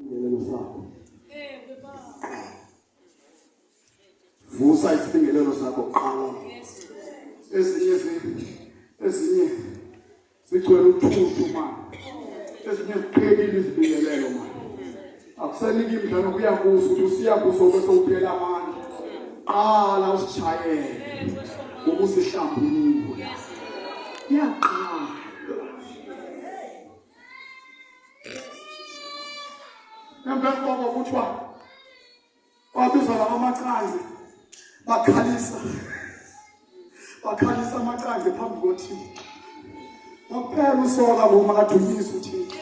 ngelelo sakho. Vusa isibingelelo sakho qala. Ezinye sigcwele uthuthu manje. Ezinye ziqhelile izibingelelo manje. Akusaniki mdlalo kuyakuza ukuthi usiyakuso bese uphela amandla. Qala usishayele. Ukusihlambulule. Yaqala. Emveni koko kuthiwa wabiza amaqanzi bakhalisa amaqanzi phambi koThixo. Ngaphela usola ngoba makadunyisa uThixo.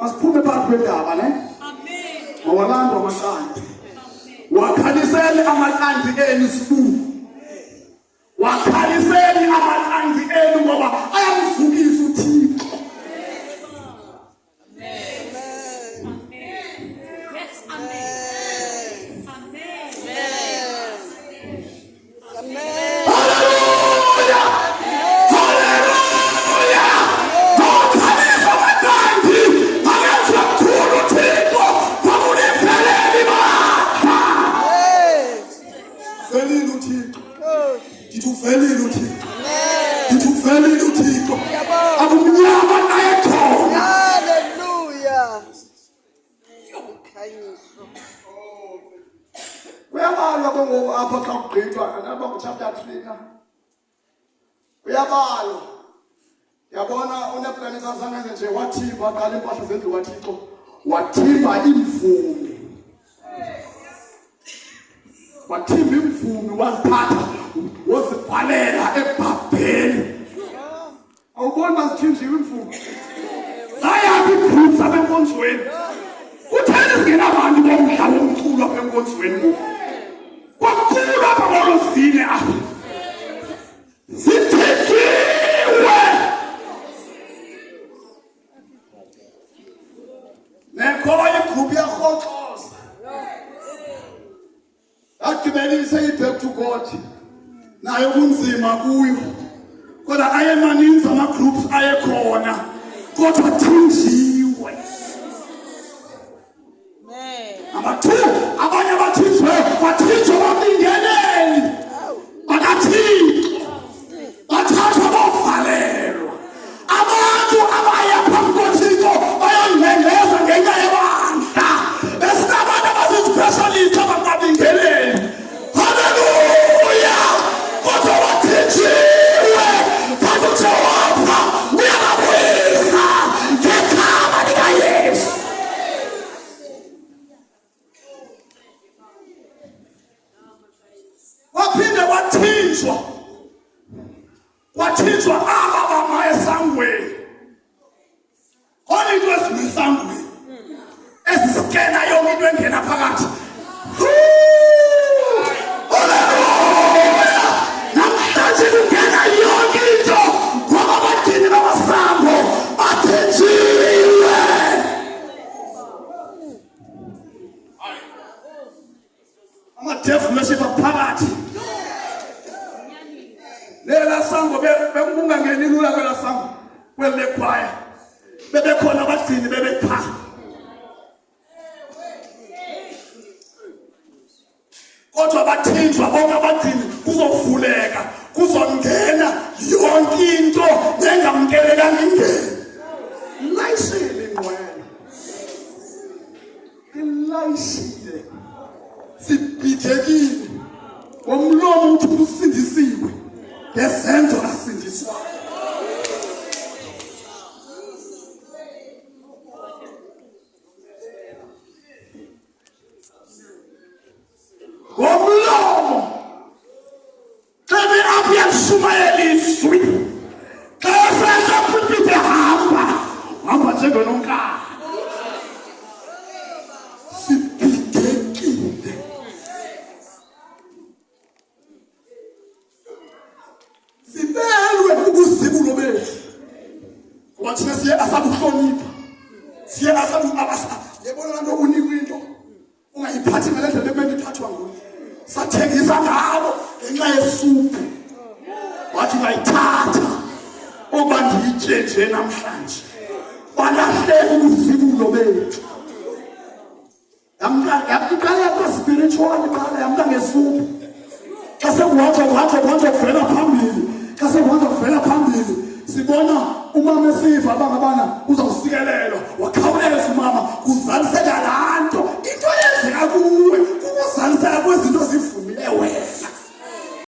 Asiphume phakathi kwendaba ne? Amen. Mawalandwa amaqanzi. Wakhalisele amaqanzi enu sibuku. Wakhalisele amaqanzi enu ngoba ayamvukisa uThixo. Uyabalo yabona uNebukadnezar nje wathimba qala impahla zendlu kaThixo wathimba imvumi waziphatha wazibhalela eBhabheli. Awubona masithinjiwe imvumi sayaphi igroups abenkonzweni kutheni singenabantu bomdlalo omkhulu apha enkonzweni ngoku kwakhulu apha ngolosine apha zithethiwe nekhoya igroup yarhoxoza yagibelisa i-back to God nayo kunzima kuyo kodwa ayemaninzi ama-groups ayekhona kodwa thinjiwe abathu abanye bathinjwe bathinjwe babingeleli bakathixo bathathwa bovalelwa abantu abaya phambi koThixo bayangengeza ngenxa yebandla esinabantu abazizipecialist abangabingeleli. Haleluya kodwa bathinjiwe kanti uJehova uyababuyisa ngegama likaYesu. Waphinde wathinjwa aba bama esangweni khona into ezinesangweni ezisikena yonke into engena phakathi. Haleluya namhlanje kungena yonke into ngoba badini bamasambo bathinjiwe. Amadevu meshiba phakathi lela sango bekungangeni lula kwela sango kwele choir bebekhona abagcini bebepha kodwa bathinjwa bonke abagcini kuzovuleka kuzongena yonke into engamkelekanga ingene. Layishile ingqwele ilayishile sibhidekile ngomlomo uthi usindisiwe ngezenzo asindiswayo. Ngomlomo xebe apho yakushumayela izwi xa esenza pulpite hamba njengenonkana sibhidekile. Sibelwe ubuzibulo bethu ngoba thina siye asabuhlonipha siye asabuabasa yebona lento unikwe into ungayiphathi ngale ndlela ekumele iphathwa ngayo sathengisa ngabo ngenxa yesuphu wathi bayithatha oba ndiyitye nje namhlanje balahleka ubuzibulo bethu yamqala spiritual qala yamka ngesuku xa sekuhanjwa kuvela phambili xa sekuhanjwa kuvela phambili sibona umama esiva abangabana uzawusikelelwa wakhawuleza umama uzaliseka